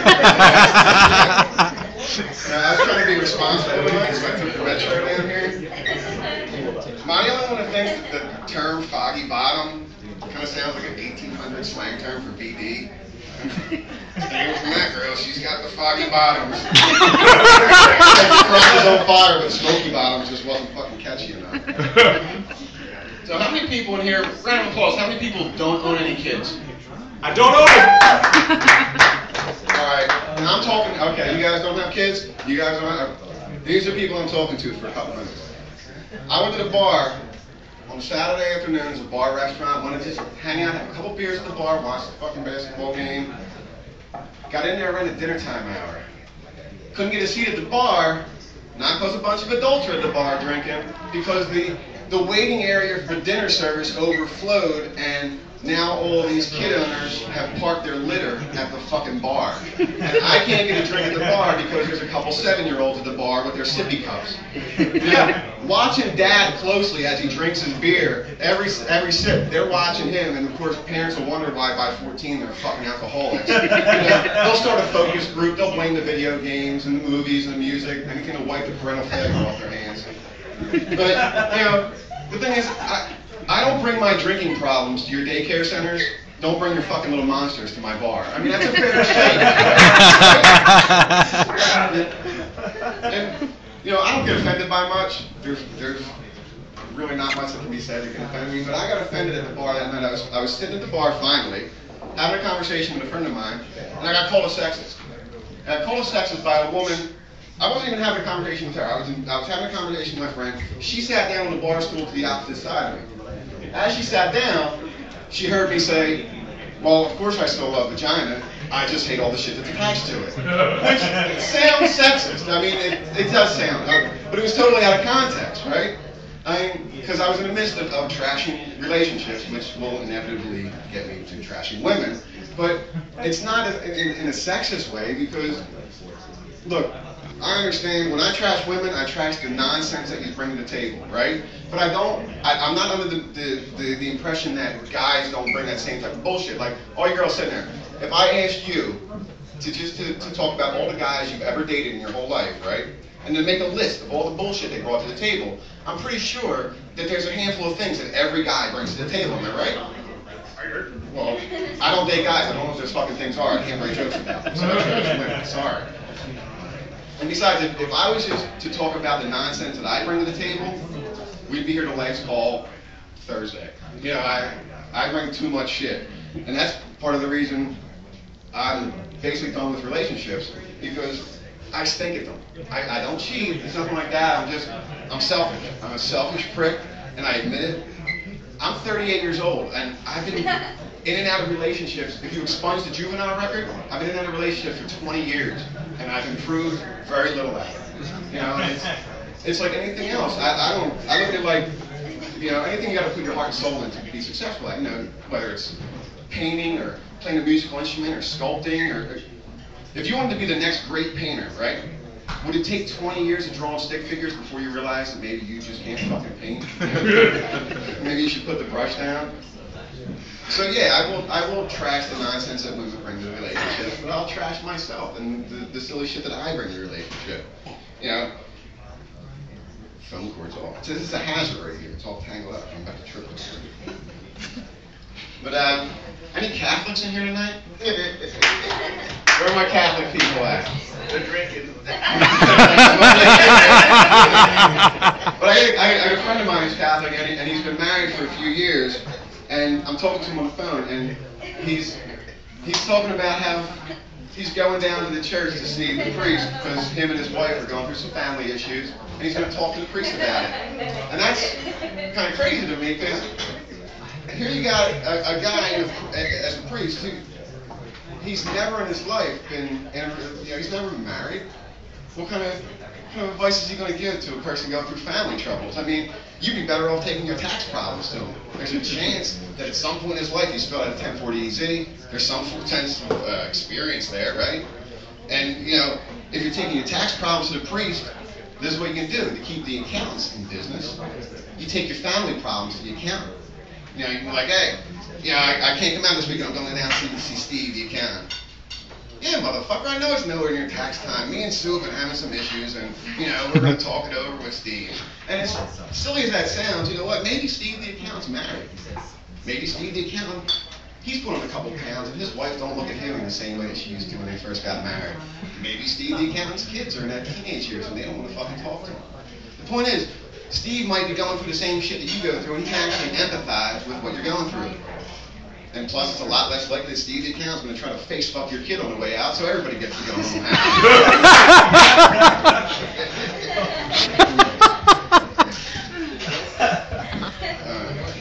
I was trying to be responsible because I took the red shirt down here. Am I the only one that thinks that the term foggy bottom kind of sounds like an 1800 slang term for BD? Staying from that girl, she's got the foggy bottoms. The front was on fire, but smoky bottoms just wasn't fucking catchy enough. So how many people in here, round of applause, how many people don't own any kids? I don't own it! Alright, and I'm talking, okay, you guys don't have kids? You guys don't have, these are people I'm talking to for a couple minutes. I went to the bar on Saturday afternoon. It's a bar restaurant. Wanted to just hang out, have a couple beers at the bar, watch the fucking basketball game. Got in there around the dinner time hour. Couldn't get a seat at the bar, not because a bunch of adults were at the bar drinking, because the waiting area for dinner service overflowed, and now all these kid owners have parked their litter at the fucking bar. And I can't get a drink at the bar because there's a couple 7-year-olds at the bar with their sippy cups. Now, watching Dad closely as he drinks his beer, every sip, they're watching him, and of course parents will wonder why by 14 they're fucking alcoholics. They'll start a focus group, they'll blame the video games and the movies and the music, anything to wipe the parental flag off their hands. But, the thing is, I don't bring my drinking problems to your daycare centers. Don't bring your fucking little monsters to my bar. I mean, that's a fair exchange. And, I don't get offended by much. There's really not much that can be said that can offend me, but I got offended at the bar that night. I was sitting at the bar finally, having a conversation with a friend of mine, and I got called a sexist. And I got called a sexist by a woman. I wasn't even having a conversation with her. I was having a conversation with my friend. She sat down on the bar stool to the opposite side of me. As she sat down, she heard me say, well, of course I still love vagina. I just hate all the shit that's attached to it. Which sounds sexist. I mean, it does sound, but it was totally out of context, right? I mean, because I was in the midst of trashing relationships, which will inevitably get me to trashing women. But it's not in a sexist way, because, look, I understand when I trash women, I trash the nonsense that you bring to the table, right? But I'm not under the impression that guys don't bring that same type of bullshit. Like, all you girls sitting there, if I asked you to talk about all the guys you've ever dated in your whole life, right? And then make a list of all the bullshit they brought to the table, I'm pretty sure that there's a handful of things that every guy brings to the table, am I right? Well, I don't date guys, I don't know what those fucking things are, I can't write jokes about them, so I trash women, sorry. And besides, if I was just to talk about the nonsense that I bring to the table, we'd be here till last call Thursday. I bring too much shit. And that's part of the reason I'm basically done with relationships, because I stink at them. I don't cheat, there's nothing like that, I'm selfish. I'm a selfish prick, and I admit it. I'm 38 years old, and I've been in and out of relationships. If you expunge the juvenile record, I've been in and out of relationships for 20 years, and I've improved very little at it. It's like anything else. I look at it like, anything you got to put your heart and soul into to be successful at. Whether it's painting or playing a musical instrument or sculpting, or if you wanted to be the next great painter, right? Would it take 20 years of drawing stick figures before you realize that maybe you just can't fucking paint? Maybe you should put the brush down. So yeah, I will trash the nonsense that women bring to the relationship, but I'll trash myself and the silly shit that I bring to the relationship. Phone cord's off. This is a hazard right here. It's all tangled up. I'm about to trip it. But any Catholics in here tonight? Where are my Catholic people at? They're drinking. But I got a friend of mine who's Catholic, and he's been married for a few years, and I'm talking to him on the phone, and he's talking about how he's going down to the church to see the priest because him and his wife are going through some family issues, and he's going to talk to the priest about it. And that's kind of crazy to me, because here you got a guy as a priest who he's never in his life been, he's never been married. What kind of advice is he going to give to a person going through family troubles? I mean, you'd be better off taking your tax problems to him. There's a chance that at some point in his life he's filled out a 1040EZ. There's some sense of experience there, right? And, if you're taking your tax problems to the priest, this is what you can do to keep the accountants in business. You take your family problems to the accountant. You can be like, hey, I can't come out this weekend. I'm going down to see Steve, the accountant. Yeah, yeah, motherfucker, I know it's nowhere near tax time. Me and Sue have been having some issues, and, you know, we're going to talk it over with Steve. And as silly as that sounds, you know what? Maybe Steve the accountant's married. Maybe Steve the accountant, he's put on a couple pounds, and his wife don't look at him in the same way that she used to when they first got married. Maybe Steve the accountant's kids are in that teenage years, and they don't want to fucking talk to him. The point is, Steve might be going through the same shit that you go through, and he can actually empathize with what you're going through. And plus, it's a lot less likely that Steve the accountant's going to try to face fuck your kid on the way out, so everybody gets to go home happy.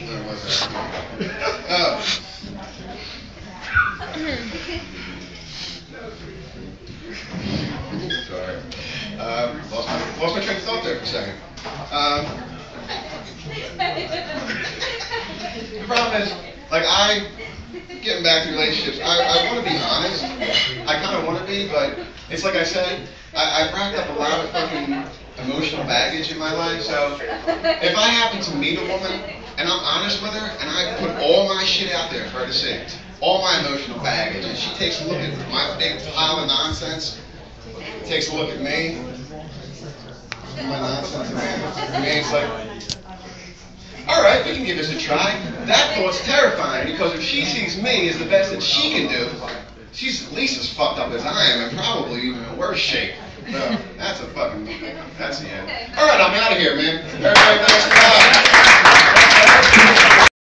Where was I? Sorry. Lost my train of thought there for a second. The problem is, like, getting back to relationships, I want to be honest. I kind of want to be, but it's like I said, I've racked up a lot of fucking emotional baggage in my life, so if I happen to meet a woman, and I'm honest with her, and I put all my shit out there for her to see, all my emotional baggage, and she takes a look at my big pile of nonsense, takes a look at me, my nonsense, and it's like, all right, we can give this a try. That thought's terrifying, because if she sees me as the best that she can do, she's at least as fucked up as I am, and probably even in worse shape. So, that's the end. All right, I'm out of here, man. Everybody, thanks for